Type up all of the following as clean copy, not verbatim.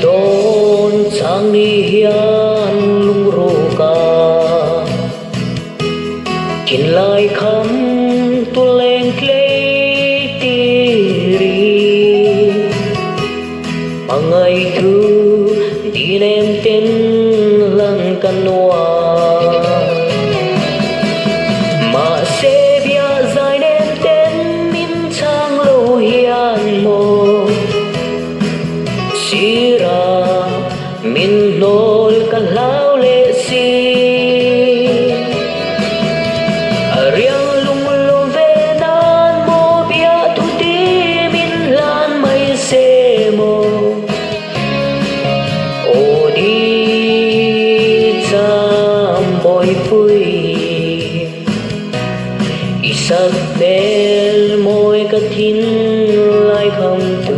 đón sang đi hian lung ro ka kin lai kham tu leng klei ti ri mangai thu đi nem tên lăng canoa mà sẽ bia dài nem tên min chang lâu hian mo sira min nol ka lao le si ariang lung lo ve nan mo bia tu ti min lan mai se mo o đi cham boy pui isak bel moi ka thin lai kham tu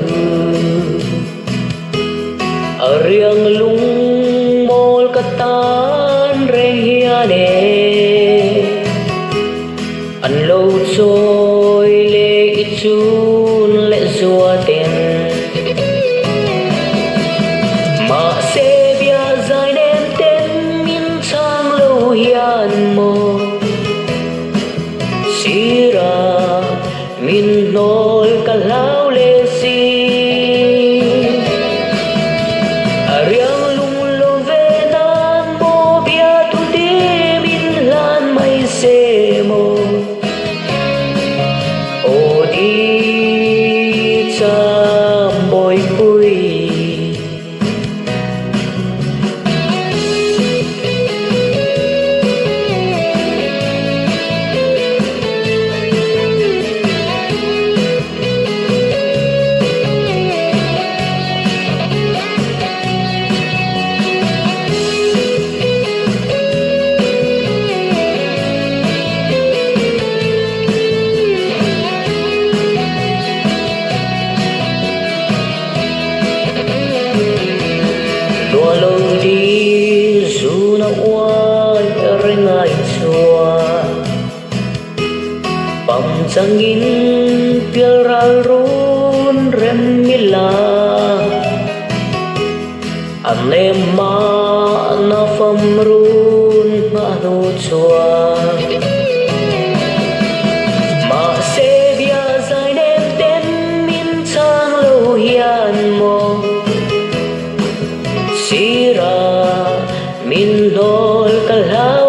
ariang lung mol katan reng hiane an lo choi le ichun le zua ten ma se bia zai nem ten min chang lo hian mo sira min nol ka lao le si ariang lung lo ve nan mo bia tu ti min lan mai se mo o đi cham boy pui lúa lâu đi dù nó oai reng ai chua bam chang in pial ral run rem mila an lem ma na fam run ma no chua ma se bia zai nem ten min chang lo hian mo sira min nol ka lao